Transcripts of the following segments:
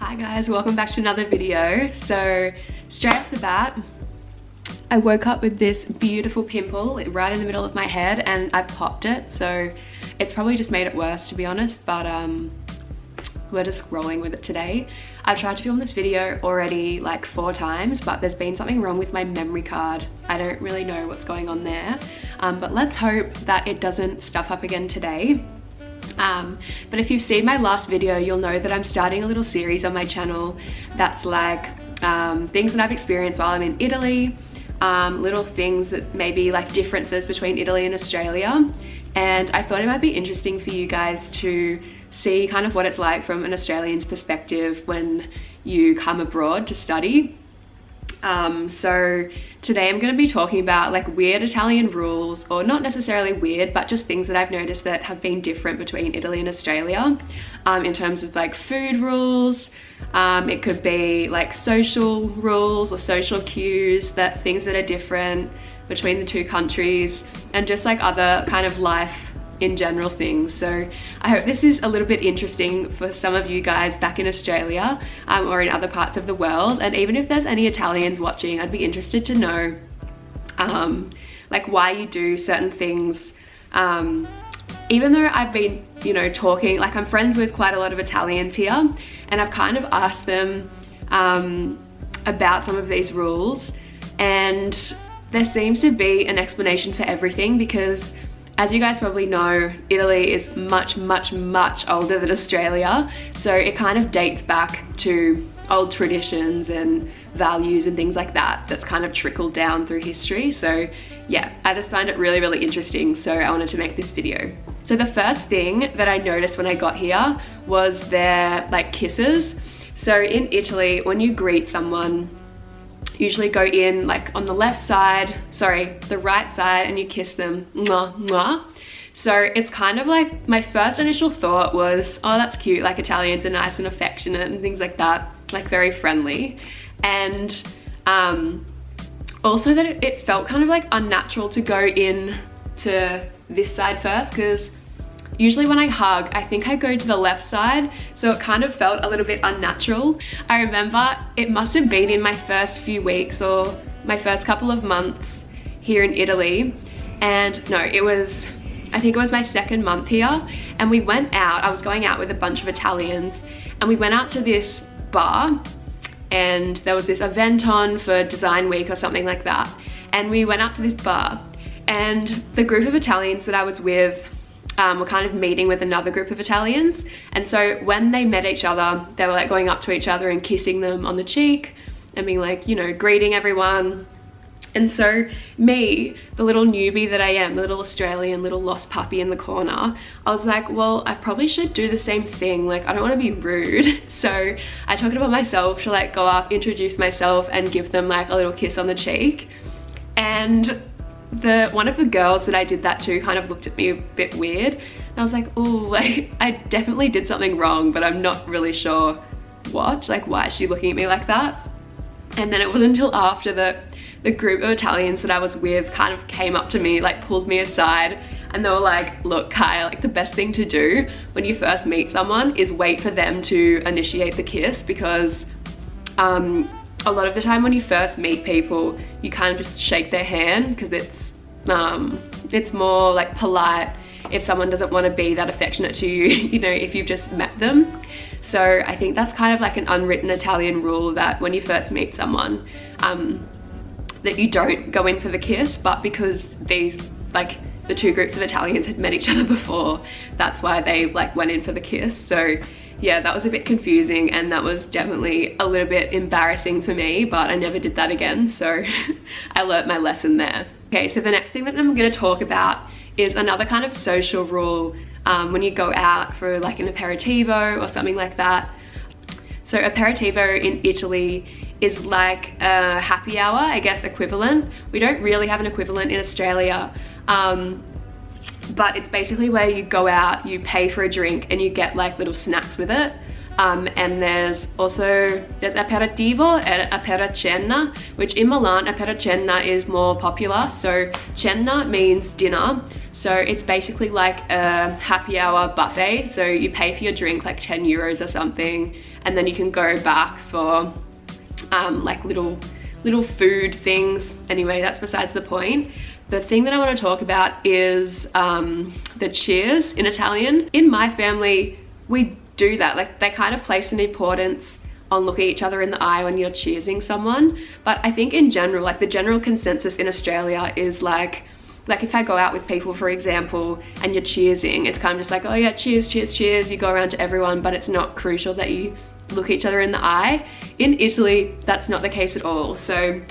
Hi guys, welcome back to another video. So straight off the bat, I woke up with this beautiful pimple right in the middle of my head and I've popped it, so it's probably just made it worse, to be honest, but we're just rolling with it today. I've tried to film this video already like 4 times, but there's been something wrong with my memory card. I don't really know what's going on there, but let's hope that it doesn't stuff up again today. But if you've seen my last video, you'll know that I'm starting a little series on my channel that's like things that I've experienced while I'm in Italy, little things that maybe like differences between Italy and Australia. And I thought it might be interesting for you guys to see kind of what it's like from an Australian's perspective when you come abroad to study. So today I'm going to be talking about like weird Italian rules, or not necessarily weird, but just things that I've noticed that have been different between Italy and Australia, in terms of like food rules. It could be like social rules or social cues, that things that are different between the two countries, and just like other kind of life in general things. So I hope this is a little bit interesting for some of you guys back in Australia, or in other parts of the world. And even if there's any Italians watching, I'd be interested to know like why you do certain things. Even though I've been, you know, talking, like I'm friends with quite a lot of Italians here, and I've kind of asked them about some of these rules, and there seems to be an explanation for everything, because as you guys probably know, Italy is much older than Australia, so it kind of dates back to old traditions and values and things like that that's kind of trickled down through history. So yeah, I just find it really interesting, so I wanted to make this video. So the first thing that I noticed when I got here was their like kisses. So in Italy, when you greet someone, usually go in like on the left side, sorry, the right side, and you kiss them, mwah, mwah. So it's kind of like, my first initial thought was, oh, that's cute, like Italians are nice and affectionate and things like that, like very friendly. And also that it felt kind of like unnatural to go in to this side first, because usually when I hug, I think I go to the left side, so it kind of felt a little bit unnatural. I remember it must have been in my first few weeks or my first couple of months here in Italy, and no, I think it was my second month here, and we went out, I was going out with a bunch of Italians, and we went out to this bar, and there was this event on for Design Week or something like that, and we went out to this bar, and the group of Italians that I was with were kind of meeting with another group of Italians, and so when they met each other, they were like going up to each other and kissing them on the cheek and being like, you know, greeting everyone. And so me, the little newbie that I am, the little Australian little lost puppy in the corner, I was like, well, I probably should do the same thing, like I don't want to be rude. So I took it upon myself to like go up, introduce myself, and give them like a little kiss on the cheek. And one of the girls that I did that to kind of looked at me a bit weird, and I was like, oh, like I definitely did something wrong, but I'm not really sure what, like why is she looking at me like that? And then it wasn't until after the group of Italians that I was with kind of came up to me, like pulled me aside, and they were like, look Kai, like the best thing to do when you first meet someone is wait for them to initiate the kiss, because a lot of the time when you first meet people, you kind of just shake their hand, because it's more like polite if someone doesn't want to be that affectionate to you, you know, if you've just met them. So I think that's kind of like an unwritten Italian rule, that when you first meet someone, that you don't go in for the kiss, but because these, like the two groups of Italians had met each other before, that's why they like went in for the kiss. So yeah, that was a bit confusing, and that was definitely a little bit embarrassing for me, but I never did that again, so I learnt my lesson there. Okay, so the next thing that I'm going to talk about is another kind of social rule when you go out for like an aperitivo or something like that. So aperitivo in Italy is like a happy hour, I guess, equivalent. We don't really have an equivalent in Australia, but it's basically where you go out, you pay for a drink, and you get like little snacks with it. And there's aperitivo and apericena, which in Milan, apericena is more popular. So cena means dinner. So it's basically like a happy hour buffet. So you pay for your drink like 10 euros or something, and then you can go back for like little food things. Anyway, that's besides the point. The thing that I want to talk about is the cheers in Italian. In my family, we do that. Like, they kind of place an importance on looking each other in the eye when you're cheersing someone. But I think in general, like the general consensus in Australia is like if I go out with people, for example, and you're cheersing, it's kind of just like, oh yeah, cheers, cheers, cheers. You go around to everyone, but it's not crucial that you look each other in the eye. In Italy, that's not the case at all. So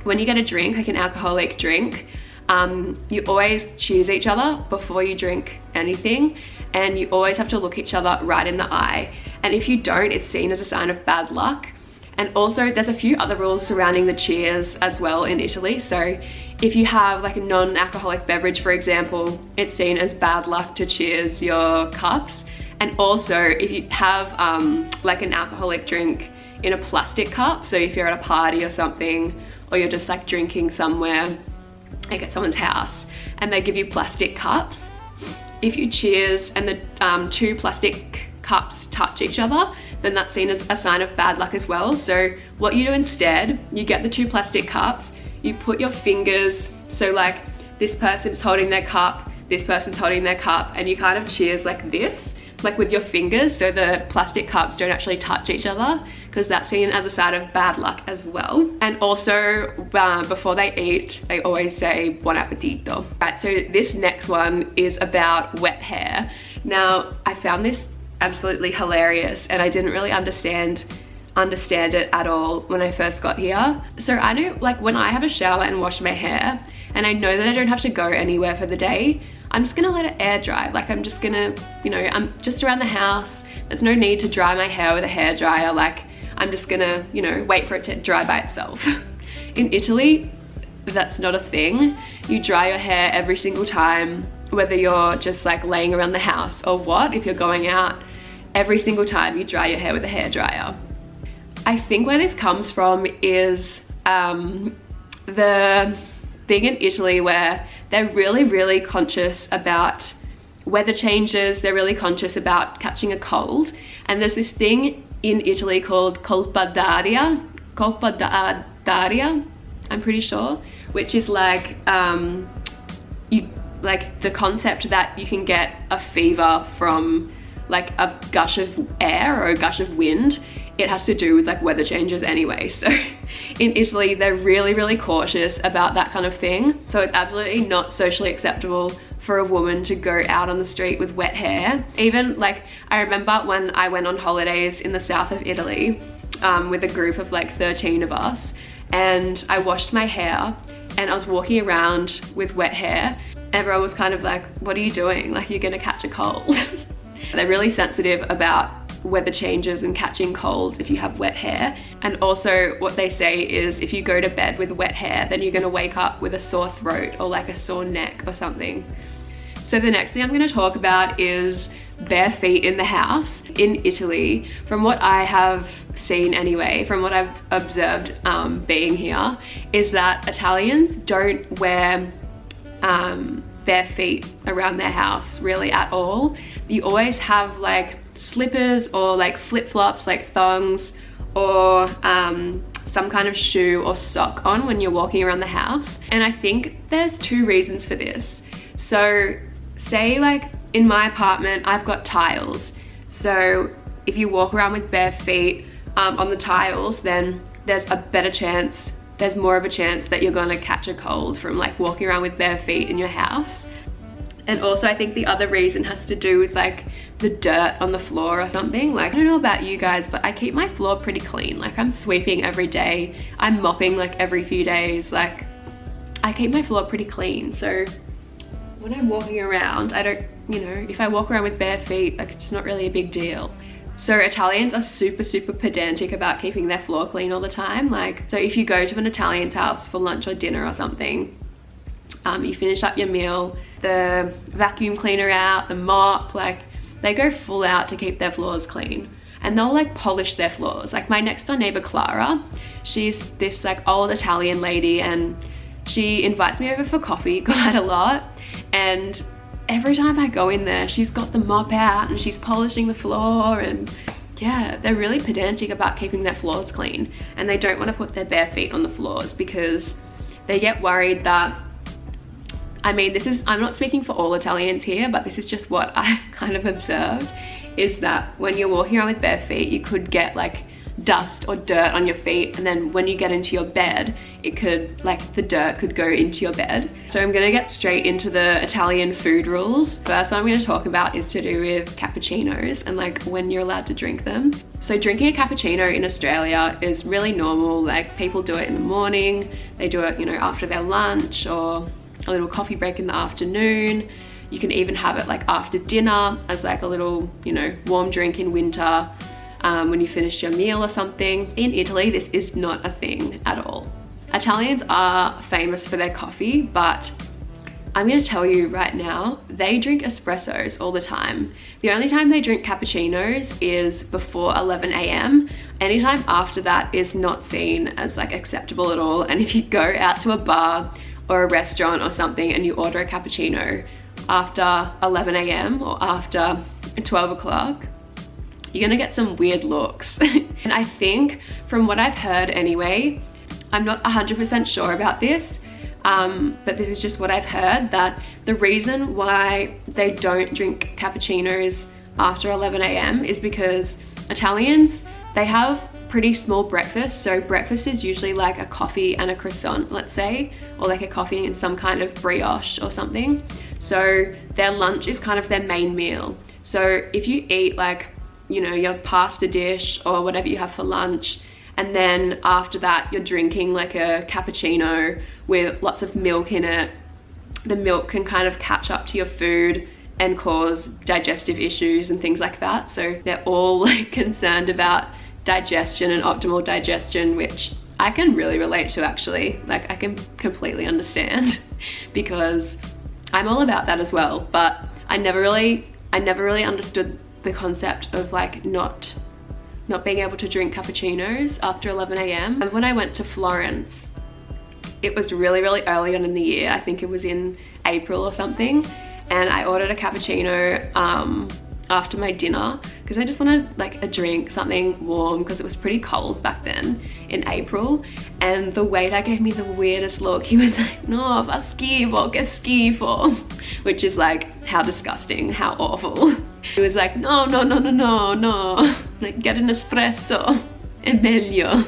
when you get a drink, like an alcoholic drink, you always cheers each other before you drink anything, and you always have to look each other right in the eye. And if you don't, it's seen as a sign of bad luck. And also there's a few other rules surrounding the cheers as well in Italy. So if you have like a non-alcoholic beverage, for example, it's seen as bad luck to cheers your cups. And also if you have like an alcoholic drink in a plastic cup, so if you're at a party or something, or you're just like drinking somewhere, like at someone's house, and they give you plastic cups, if you cheers and the two plastic cups touch each other, then that's seen as a sign of bad luck as well. So what you do instead, you get the two plastic cups, you put your fingers, so like this person's holding their cup, this person's holding their cup, and you kind of cheers like this, like with your fingers, so the plastic cups don't actually touch each other, because that's seen as a sign of bad luck as well. And also before they eat, they always say buon appetito. Right, so this next one is about wet hair. Now I found this absolutely hilarious, and I didn't really understand it at all when I first got here. So I know, like, when I have a shower and wash my hair, and I know that I don't have to go anywhere for the day, I'm just gonna let it air dry. Like, I'm just gonna, you know, I'm just around the house, there's no need to dry my hair with a hair dryer. Like, I'm just gonna, you know, wait for it to dry by itself. In Italy, that's not a thing. You dry your hair every single time, whether you're just like laying around the house or what. If you're going out, every single time you dry your hair with a hair dryer. I think where this comes from is the thing in Italy where they're really conscious about weather changes. They're really conscious about catching a cold. And there's this thing in Italy called colpa d'aria, I'm pretty sure, which is like like the concept that you can get a fever from like a gush of air or a gush of wind. It has to do with like weather changes anyway. So in Italy, they're really cautious about that kind of thing. So it's absolutely not socially acceptable for a woman to go out on the street with wet hair. Even like, I remember when I went on holidays in the south of Italy with a group of like 13 of us, and I washed my hair and I was walking around with wet hair. Everyone was kind of like, what are you doing? Like, you're gonna catch a cold. They're really sensitive about weather changes and catching colds if you have wet hair. And also what they say is if you go to bed with wet hair, then you're gonna wake up with a sore throat or like a sore neck or something. So the next thing I'm gonna talk about is bare feet in the house. In Italy, from what I have seen anyway, from what I've observed being here, is that Italians don't wear bare feet around their house really at all. You always have like slippers or like flip-flops, like thongs, or some kind of shoe or sock on when you're walking around the house. And I think there's two reasons for this. So say like in my apartment, I've got tiles. So if you walk around with bare feet on the tiles, then there's more of a chance that you're gonna catch a cold from like walking around with bare feet in your house. And also I think the other reason has to do with like the dirt on the floor or something. Like, I don't know about you guys, but I keep my floor pretty clean. Like, I'm sweeping every day, I'm mopping like every few days. Like, I keep my floor pretty clean. So when I'm walking around, I don't, you know, if I walk around with bare feet, like, it's not really a big deal. So Italians are super pedantic about keeping their floor clean all the time. Like, so if you go to an Italian's house for lunch or dinner or something, you finish up your meal, the vacuum cleaner out, the mop, like, they go full out to keep their floors clean. And they'll like polish their floors. Like, my next door neighbor Clara, she's this like old Italian lady, and She invites me over for coffee quite a lot, and every time I go in there, she's got the mop out and she's polishing the floor, and yeah, they're really pedantic about keeping their floors clean, and they don't want to put their bare feet on the floors because they get worried that, I mean, I'm not speaking for all Italians here, but this is just what I've kind of observed, is that when you're walking around with bare feet, you could get like dust or dirt on your feet, and then when you get into your bed, it could, like, the dirt could go into your bed. So I'm gonna get straight into the Italian food rules. First one I'm gonna talk about is to do with cappuccinos and like when you're allowed to drink them. So drinking a cappuccino in Australia is really normal. Like, people do it in the morning, they do it, you know, after their lunch, or a little coffee break in the afternoon. You can even have it like after dinner as like a little, you know, warm drink in winter. When you finish your meal or something. In Italy, this is not a thing at all. Italians are famous for their coffee, but I'm gonna tell you right now, they drink espressos all the time. The only time they drink cappuccinos is before 11 AM. Anytime after that is not seen as like acceptable at all. And if you go out to a bar or a restaurant or something and you order a cappuccino after 11 AM or after 12 o'clock, you're gonna get some weird looks. And I think, from what I've heard anyway, I'm not 100% sure about this, but this is just what I've heard, that the reason why they don't drink cappuccinos after 11 AM is because Italians, they have pretty small breakfast. So breakfast is usually like a coffee and a croissant, let's say, or like a coffee and some kind of brioche or something. So their lunch is kind of their main meal. So if you eat like, you know, your pasta dish or whatever you have for lunch, and then after that you're drinking like a cappuccino with lots of milk in it, the milk can kind of catch up to your food and cause digestive issues and things like that. So they're all like concerned about digestion and optimal digestion, which I can really relate to actually. Like, I can completely understand because I'm all about that as well. But I never really understood the concept of like not being able to drink cappuccinos after 11 AM. And when I went to Florence, it was really early on in the year. I think it was in April or something, and I ordered a cappuccino after my dinner because I just wanted like a drink, something warm, because it was pretty cold back then in April. And the waiter gave me the weirdest look. He was like, "No, fa schifo, che schifo," which is like, how disgusting, how awful. He was like, no, like, get an espresso, è meglio.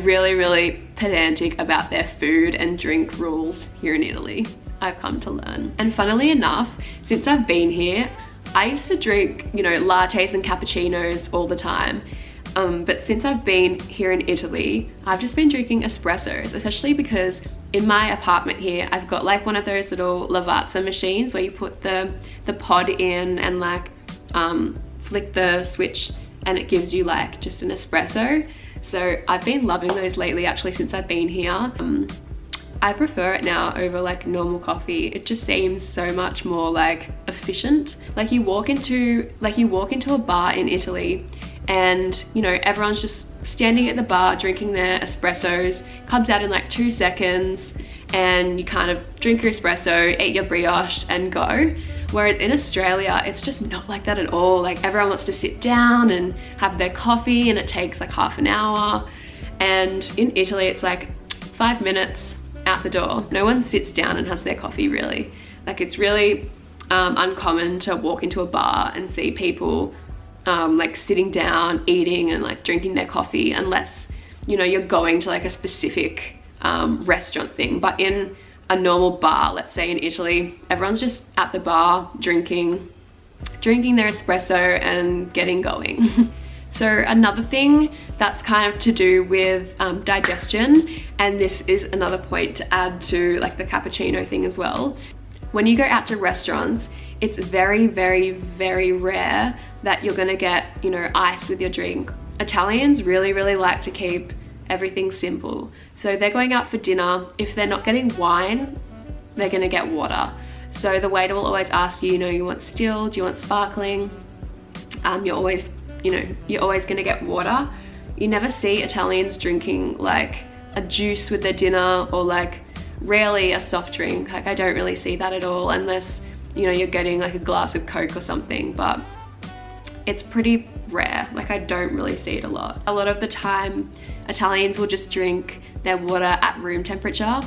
Really pedantic about their food and drink rules here in Italy, I've come to learn. And funnily enough, since I've been here, I used to drink, you know, lattes and cappuccinos all the time. But since I've been here in Italy, I've just been drinking espressos, especially because in my apartment here, I've got like one of those little lavazza machines where you put the pod in and like flick the switch and it gives you like just an espresso. So I've been loving those lately, actually, since I've been here. I prefer it now over like normal coffee. It just seems so much more like efficient. Like, you walk into a bar in Italy and, you know, everyone's just standing at the bar drinking their espressos, comes out in like 2 seconds, and you kind of drink your espresso, eat your brioche and go. Whereas in Australia, it's just not like that at all. Like, everyone wants to sit down and have their coffee, and it takes like half an hour. And in Italy, it's like 5 minutes out the door. No one sits down and has their coffee, really. Like, it's really uncommon to walk into a bar and see people like sitting down, eating and like drinking their coffee, unless, you know, you're going to like a specific restaurant thing. But in a normal bar, let's say in Italy, everyone's just at the bar drinking their espresso and getting going. So another thing that's kind of to do with digestion, and this is another point to add to like the cappuccino thing as well. When you go out to restaurants, it's very rare that you're gonna get, you know, ice with your drink. Italians really like to keep everything simple. So they're going out for dinner. If they're not getting wine, they're gonna get water. So the waiter will always ask you, you know, you want still, do you want sparkling? You're always gonna get water. You never see Italians drinking like a juice with their dinner, or like rarely a soft drink. Like I don't really see that at all unless, you know, you're getting like a glass of Coke or something, but it's pretty rare. Like I don't really see it a lot. A lot of the time Italians will just drink their water at room temperature.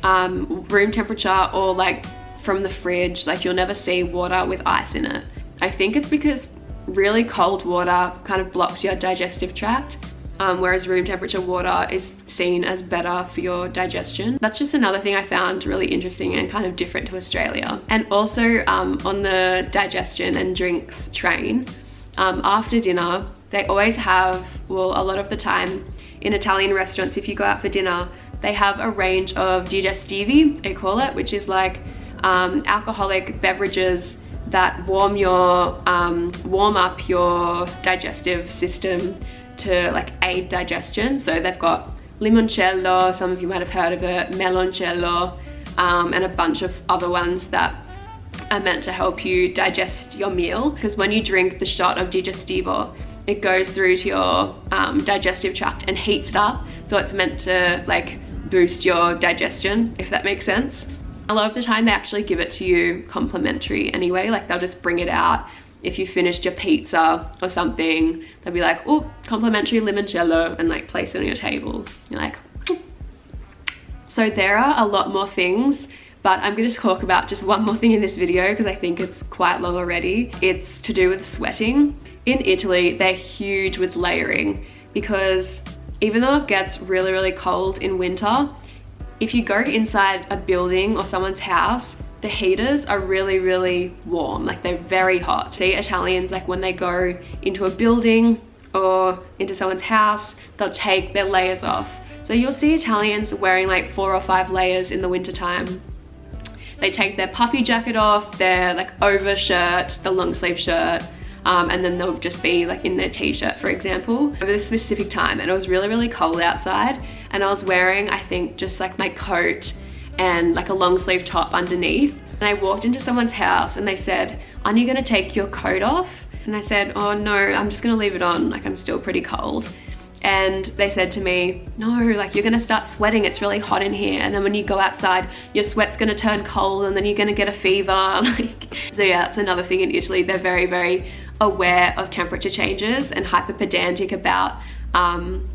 Room temperature or like from the fridge. Like you'll never see water with ice in it. I think it's because really cold water kind of blocks your digestive tract, whereas room temperature water is seen as better for your digestion. That's just another thing I found really interesting and kind of different to Australia. And also on the digestion and drinks train, after dinner, they always have, well, a lot of the time in Italian restaurants, if you go out for dinner, they have a range of digestivi, they call it, which is like alcoholic beverages that warm up your digestive system to like aid digestion. So they've got limoncello, some of you might have heard of it, meloncello, and a bunch of other ones that are meant to help you digest your meal. Because when you drink the shot of digestivo, it goes through to your digestive tract and heats it up. So it's meant to like boost your digestion, if that makes sense. A lot of the time they actually give it to you complimentary anyway. Like they'll just bring it out. If you finished your pizza or something, they'll be like, oh, complimentary limoncello, and like place it on your table. You're like, oh. So there are a lot more things, but I'm going to talk about just one more thing in this video because I think it's quite long already. It's to do with sweating. In Italy, they're huge with layering because even though it gets really, really cold in winter, if you go inside a building or someone's house, the heaters are really, really warm. Like they're very hot. The Italians, like when they go into a building or into someone's house, they'll take their layers off. So you'll see Italians wearing like 4 or 5 layers in the winter time. They take their puffy jacket off, their like over shirt, the long sleeve shirt, and then they'll just be like in their t-shirt, for example. Over this specific time, and it was really, really cold outside, and I was wearing, I think, just like my coat and like a long sleeve top underneath. And I walked into someone's house and they said, aren't you gonna take your coat off? And I said, oh no, I'm just gonna leave it on, like I'm still pretty cold. And they said to me, no, like you're gonna start sweating, it's really hot in here, and then when you go outside your sweat's gonna turn cold and then you're gonna get a fever. Like, so yeah, that's another thing in Italy. They're very, very aware of temperature changes and hyper pedantic about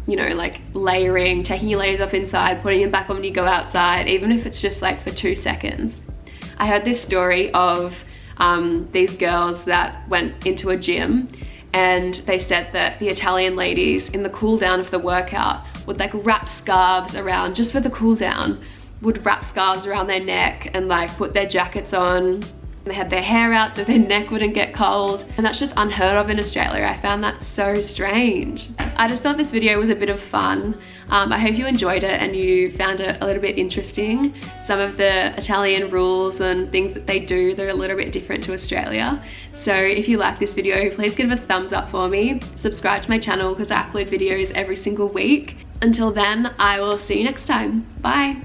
you know, like layering, taking your layers off inside, putting them back on when you go outside, even if it's just like for 2 seconds. I heard this story of these girls that went into a gym, and they said that the Italian ladies in the cool down of the workout would like wrap scarves around, just for the cool down, would wrap scarves around their neck and like put their jackets on. They had their hair out so their neck wouldn't get cold, and that's just unheard of in Australia. I found that so strange. I just thought this video was a bit of fun. I hope you enjoyed it and you found it a little bit interesting. Some of the Italian rules and things that they do, they're a little bit different to Australia. So if you like this video, please give it a thumbs up for me. Subscribe to my channel because I upload videos every single week. Until then, I will see you next time. Bye.